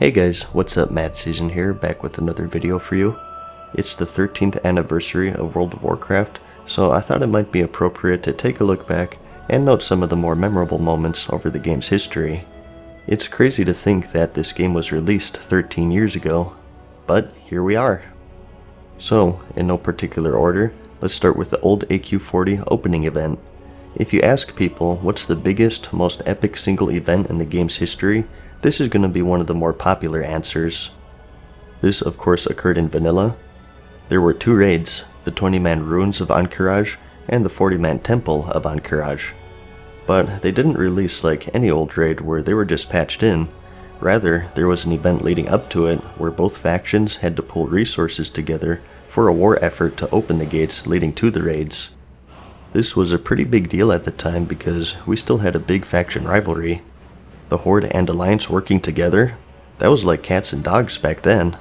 Hey guys, what's up? MadSeason here, back with another video for you. It's the 13th anniversary of World of Warcraft, so I thought it might be appropriate to take a look back and note some of the more memorable moments over the game's history. It's crazy to think that this game was released 13 years ago, but here we are. So, in no particular order, let's start with the old AQ40 opening event. If you ask people what's the biggest, most epic single event in the game's history, this is going to be one of the more popular answers. This of course occurred in vanilla. There were two raids, the 20-man Ruins of Ahn'Qiraj and the 40-man Temple of Ahn'Qiraj. But they didn't release like any old raid where they were just patched in. Rather, there was an event leading up to it where both factions had to pull resources together for a war effort to open the gates leading to the raids. This was a pretty big deal at the time because we still had a big faction rivalry. The Horde and Alliance working together? That was like cats and dogs back then.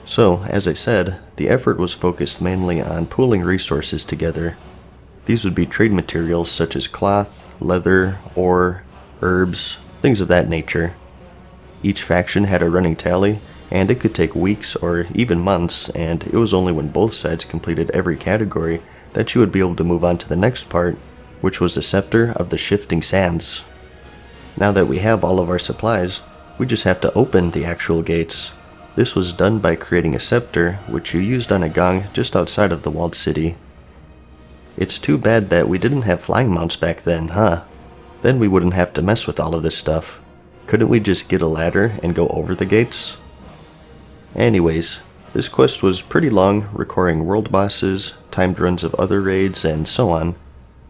So, as I said, the effort was focused mainly on pooling resources together. These would be trade materials such as cloth, leather, ore, herbs, things of that nature. Each faction had a running tally, and it could take weeks or even months, and it was only when both sides completed every category that you would be able to move on to the next part, which was the Scepter of the Shifting Sands. Now that we have all of our supplies, we just have to open the actual gates. This was done by creating a scepter, which you used on a gong just outside of the walled city. It's too bad that we didn't have flying mounts back then, huh? Then we wouldn't have to mess with all of this stuff. Couldn't we just get a ladder and go over the gates? Anyways, this quest was pretty long, requiring world bosses, timed runs of other raids, and so on.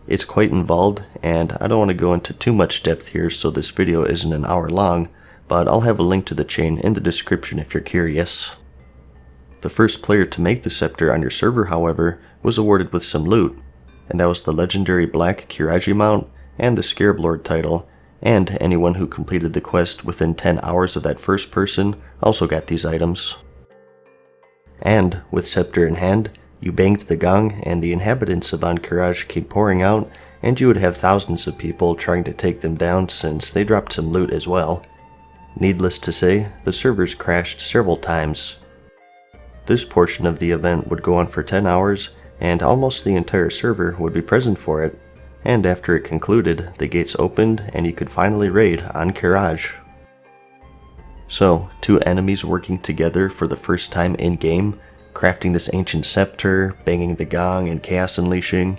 It's quite involved, and I don't want to go into too much depth here so this video isn't an hour long, but I'll have a link to the chain in the description if you're curious. The first player to make the scepter on your server, however, was awarded with some loot, and that was the legendary Black Kiraji mount and the Scarab Lord title, and anyone who completed the quest within 10 hours of that first person also got these items. And, with scepter in hand, you banged the gong and the inhabitants of Ahn'Qiraj came pouring out, and you would have thousands of people trying to take them down since they dropped some loot as well. Needless to say, the servers crashed several times. This portion of the event would go on for 10 hours, and almost the entire server would be present for it, and after it concluded, the gates opened and you could finally raid Ahn'Qiraj. So, two enemies working together for the first time in-game, crafting this ancient scepter, banging the gong, and chaos unleashing.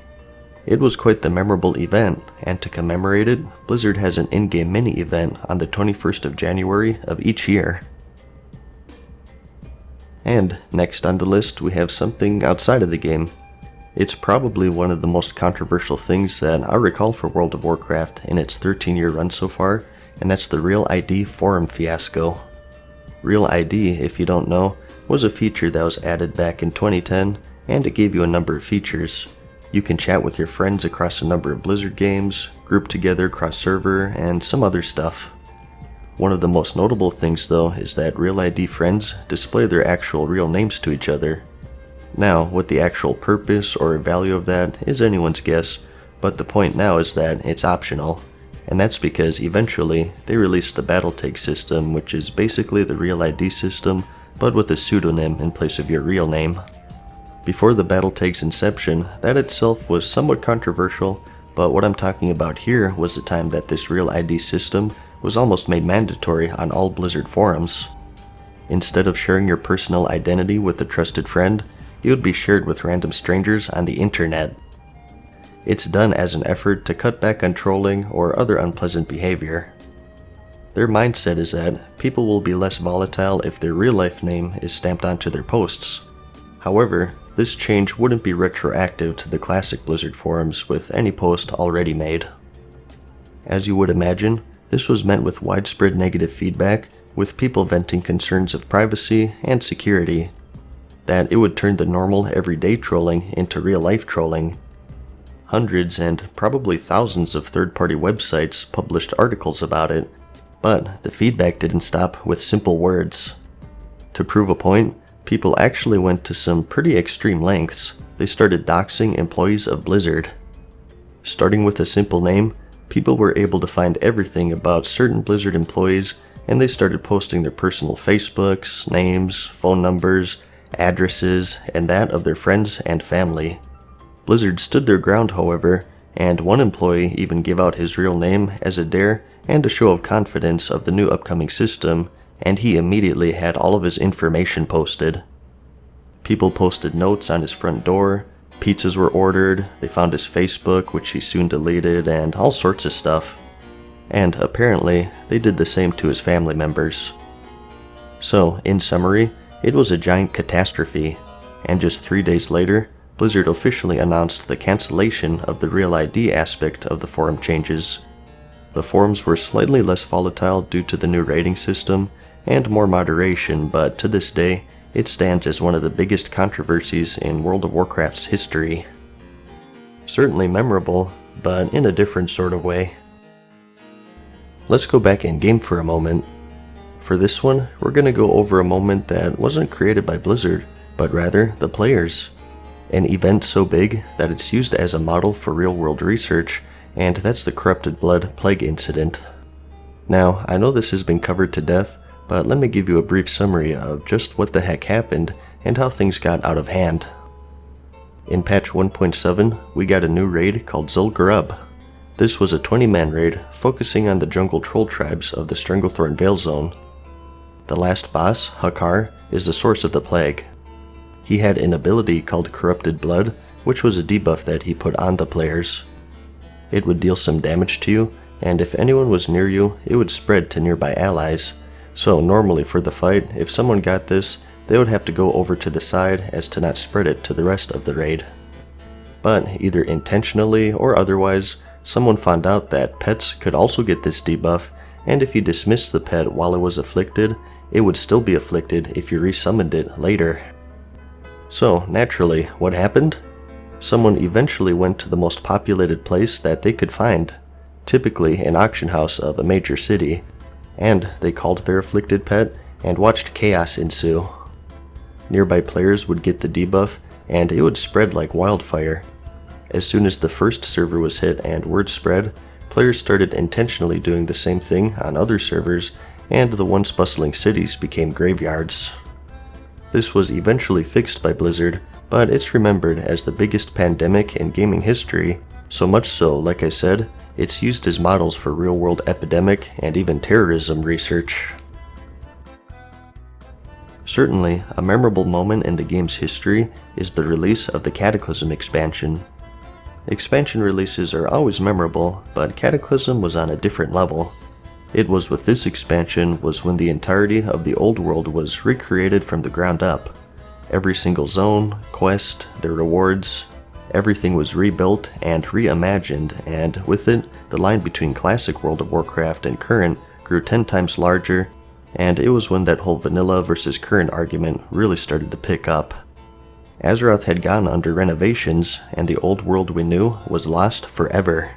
It was quite the memorable event, and to commemorate it, Blizzard has an in-game mini-event on the 21st of January of each year. And next on the list we have something outside of the game. It's probably one of the most controversial things that I recall for World of Warcraft in its 13-year run so far, and that's the Real ID forum fiasco. Real ID, if you don't know, was a feature that was added back in 2010, and it gave you a number of features. You can chat with your friends across a number of Blizzard games, group together cross-server, and some other stuff. One of the most notable things though is that Real ID friends display their actual real names to each other. Now, what the actual purpose or value of that is anyone's guess, but the point now is that it's optional. And that's because eventually they released the Battletag system, which is basically the Real ID system, but with a pseudonym in place of your real name. Before the Battletag's inception, that itself was somewhat controversial, but what I'm talking about here was the time that this Real ID system was almost made mandatory on all Blizzard forums. Instead of sharing your personal identity with a trusted friend, it would be shared with random strangers on the internet. It's done as an effort to cut back on trolling or other unpleasant behavior. Their mindset is that people will be less volatile if their real-life name is stamped onto their posts. However, this change wouldn't be retroactive to the classic Blizzard forums with any post already made. As you would imagine, this was met with widespread negative feedback, with people venting concerns of privacy and security. That it would turn the normal everyday trolling into real-life trolling. Hundreds and probably thousands of third-party websites published articles about it, but the feedback didn't stop with simple words. To prove a point, people actually went to some pretty extreme lengths. They started doxing employees of Blizzard. Starting with a simple name, people were able to find everything about certain Blizzard employees and they started posting their personal Facebooks, names, phone numbers, addresses, and that of their friends and family. Blizzard stood their ground, however, and one employee even gave out his real name as a dare and a show of confidence of the new upcoming system, and he immediately had all of his information posted. People posted notes on his front door, pizzas were ordered, they found his Facebook, which he soon deleted, and all sorts of stuff. And apparently, they did the same to his family members. So, in summary, it was a giant catastrophe, and just 3 days later, Blizzard officially announced the cancellation of the Real ID aspect of the forum changes. The forums were slightly less volatile due to the new rating system and more moderation, but to this day, it stands as one of the biggest controversies in World of Warcraft's history. Certainly memorable, but in a different sort of way. Let's go back in game for a moment. For this one, we're going to go over a moment that wasn't created by Blizzard, but rather the players. An event so big that it's used as a model for real-world research, and that's the Corrupted Blood Plague incident. Now, I know this has been covered to death, but let me give you a brief summary of just what the heck happened and how things got out of hand. In patch 1.7, we got a new raid called Zul'Gurub. This was a 20-man raid focusing on the jungle troll tribes of the Stranglethorn Vale Zone. The last boss, Hakar, is the source of the plague. He had an ability called Corrupted Blood, which was a debuff that he put on the players. It would deal some damage to you, and if anyone was near you, it would spread to nearby allies. So normally for the fight, if someone got this, they would have to go over to the side as to not spread it to the rest of the raid. But either intentionally or otherwise, someone found out that pets could also get this debuff, and if you dismissed the pet while it was afflicted, it would still be afflicted if you resummoned it later. So naturally, what happened? Someone eventually went to the most populated place that they could find, typically an auction house of a major city, and they called their afflicted pet and watched chaos ensue. Nearby players would get the debuff, and it would spread like wildfire. As soon as the first server was hit and word spread, players started intentionally doing the same thing on other servers, and the once bustling cities became graveyards. This was eventually fixed by Blizzard, but it's remembered as the biggest pandemic in gaming history, so much so, like I said, it's used as models for real-world epidemic and even terrorism research. Certainly, a memorable moment in the game's history is the release of the Cataclysm expansion. Expansion releases are always memorable, but Cataclysm was on a different level. It was with this expansion was when the entirety of the old world was recreated from the ground up. Every single zone, quest, their rewards, everything was rebuilt and reimagined, and with it, the line between classic World of Warcraft and current grew 10 times larger, and it was when that whole vanilla versus current argument really started to pick up. Azeroth had gone under renovations, and the old world we knew was lost forever.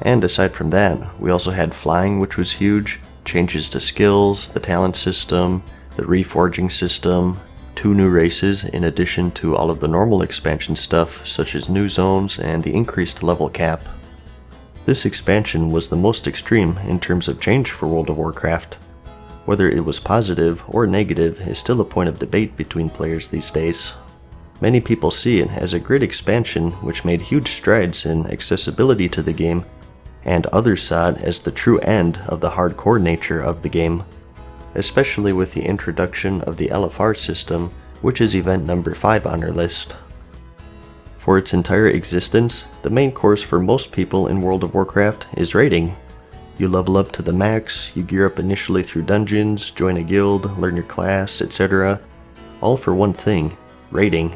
And aside from that, we also had flying, which was huge, changes to skills, the talent system, the reforging system, 2 new races in addition to all of the normal expansion stuff such as new zones and the increased level cap. This expansion was the most extreme in terms of change for World of Warcraft. Whether it was positive or negative is still a point of debate between players these days. Many people see it as a great expansion which made huge strides in accessibility to the game, and others saw it as the true end of the hardcore nature of the game, especially with the introduction of the LFR system, which is event number 5 on our list. For its entire existence, the main course for most people in World of Warcraft is raiding. You level up to the max, you gear up initially through dungeons, join a guild, learn your class, etc. All for one thing, raiding.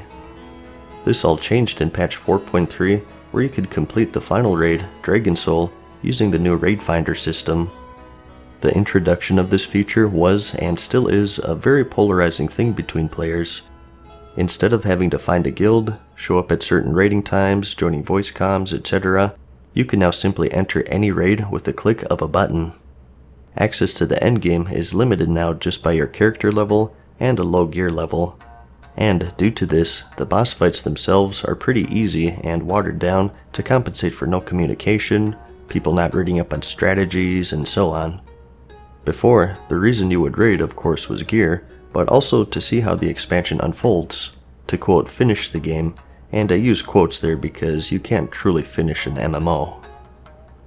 This all changed in patch 4.3, where you could complete the final raid, Dragon Soul, using the new Raid Finder system. The introduction of this feature was, and still is, a very polarizing thing between players. Instead of having to find a guild, show up at certain raiding times, joining voice comms, etc., you can now simply enter any raid with the click of a button. Access to the endgame is limited now just by your character level and a low gear level. And due to this, the boss fights themselves are pretty easy and watered down to compensate for no communication, people not reading up on strategies, and so on. Before, the reason you would raid, of course, was gear, but also to see how the expansion unfolds, to quote, finish the game, and I use quotes there because you can't truly finish an MMO.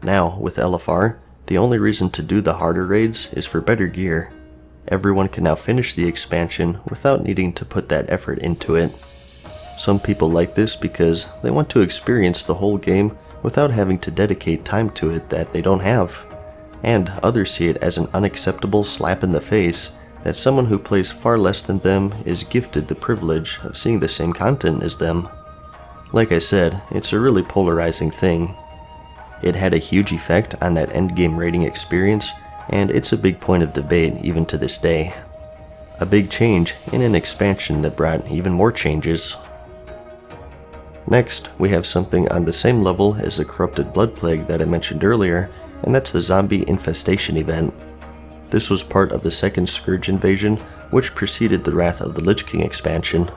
Now, with LFR, the only reason to do the harder raids is for better gear. Everyone can now finish the expansion without needing to put that effort into it. Some people like this because they want to experience the whole game without having to dedicate time to it that they don't have. And others see it as an unacceptable slap in the face that someone who plays far less than them is gifted the privilege of seeing the same content as them. Like I said, it's a really polarizing thing. It had a huge effect on that endgame raiding experience, and it's a big point of debate even to this day. A big change in an expansion that brought even more changes. Next, we have something on the same level as the Corrupted Blood Plague that I mentioned earlier, and that's the Zombie Infestation event. This was part of the second Scourge invasion, which preceded the Wrath of the Lich King expansion.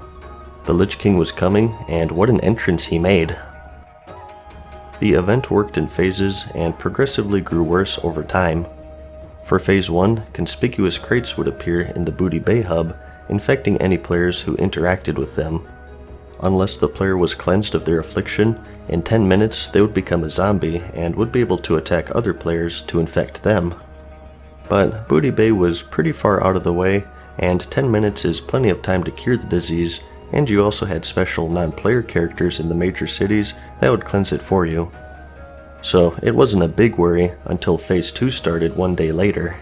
The Lich King was coming, and what an entrance he made. The event worked in phases and progressively grew worse over time. For Phase 1, conspicuous crates would appear in the Booty Bay hub, infecting any players who interacted with them. Unless the player was cleansed of their affliction, in 10 minutes they would become a zombie and would be able to attack other players to infect them. But Booty Bay was pretty far out of the way, and 10 minutes is plenty of time to cure the disease, and you also had special non-player characters in the major cities that would cleanse it for you. So it wasn't a big worry until Phase 2 started one day later.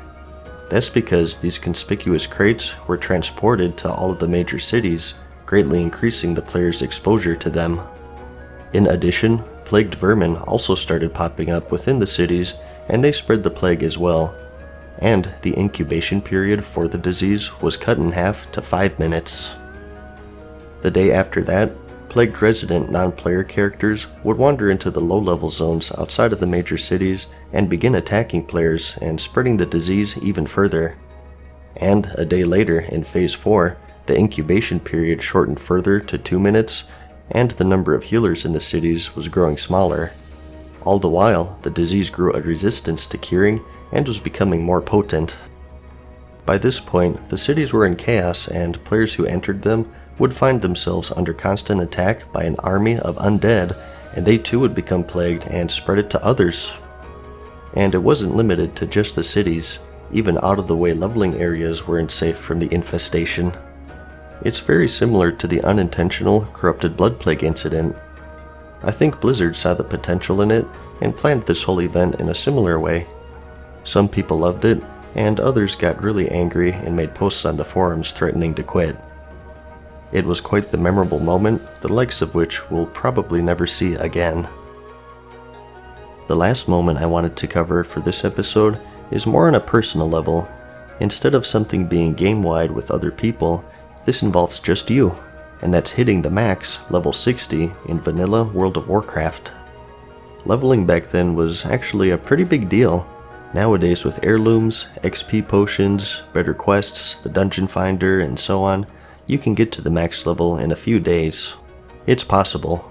That's because these conspicuous crates were transported to all of the major cities, greatly increasing the player's exposure to them. In addition, plagued vermin also started popping up within the cities, and they spread the plague as well. And the incubation period for the disease was cut in half to 5 minutes. The day after that, plagued resident non-player characters would wander into the low-level zones outside of the major cities and begin attacking players and spreading the disease even further. And a day later, in Phase 4, the incubation period shortened further to 2 minutes, and the number of healers in the cities was growing smaller. All the while, the disease grew a resistance to curing and was becoming more potent. By this point, the cities were in chaos, and players who entered them would find themselves under constant attack by an army of undead, and they too would become plagued and spread it to others. And it wasn't limited to just the cities. Even out-of-the-way leveling areas weren't safe from the infestation. It's very similar to the unintentional Corrupted Blood Plague incident. I think Blizzard saw the potential in it and planned this whole event in a similar way. Some people loved it, and others got really angry and made posts on the forums threatening to quit. It was quite the memorable moment, the likes of which we'll probably never see again. The last moment I wanted to cover for this episode is more on a personal level. Instead of something being game-wide with other people, this involves just you, and that's hitting the max, level 60, in vanilla World of Warcraft. Leveling back then was actually a pretty big deal. Nowadays, with heirlooms, XP potions, better quests, the dungeon finder, and so on, you can get to the max level in a few days. It's possible.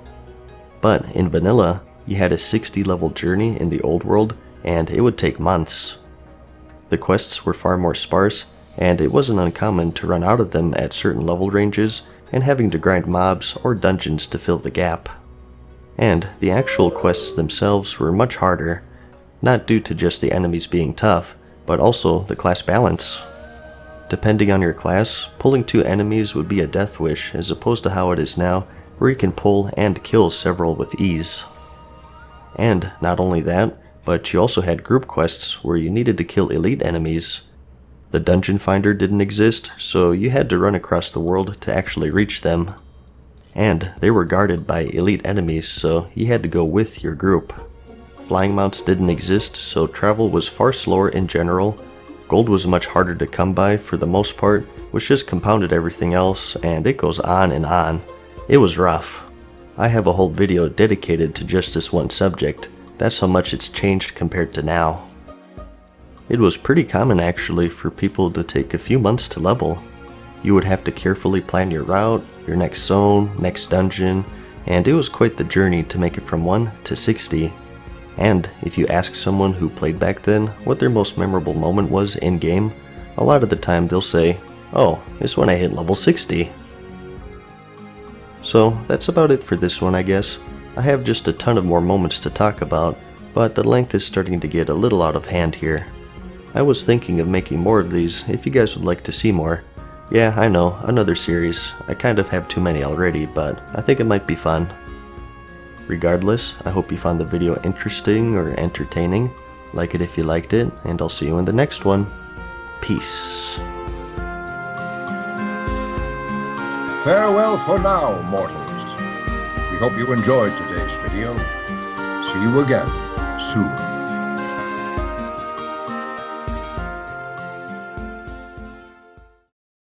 But in vanilla, you had a 60 level journey in the old world, and it would take months. The quests were far more sparse, and it wasn't uncommon to run out of them at certain level ranges and having to grind mobs or dungeons to fill the gap. And the actual quests themselves were much harder, not due to just the enemies being tough, but also the class balance. Depending on your class, pulling 2 enemies would be a death wish as opposed to how it is now, where you can pull and kill several with ease. And not only that, but you also had group quests where you needed to kill elite enemies. The dungeon finder didn't exist, so you had to run across the world to actually reach them. And they were guarded by elite enemies, so you had to go with your group. Flying mounts didn't exist, so travel was far slower in general. Gold was much harder to come by for the most part, which just compounded everything else, and it goes on and on. It was rough. I have a whole video dedicated to just this one subject. That's how much it's changed compared to now. It was pretty common actually for people to take a few months to level. You would have to carefully plan your route, your next zone, next dungeon, and it was quite the journey to make it from 1 to 60. And if you ask someone who played back then what their most memorable moment was in-game, a lot of the time they'll say, "Oh, it's when I hit level 60. So that's about it for this one, I guess. I have just a ton of more moments to talk about, but the length is starting to get a little out of hand here. I was thinking of making more of these if you guys would like to see more. Yeah, I know, another series. I kind of have too many already, but I think it might be fun. Regardless, I hope you found the video interesting or entertaining. Like it if you liked it, and I'll see you in the next one. Peace. Farewell for now, mortals. We hope you enjoyed today's video. See you again soon.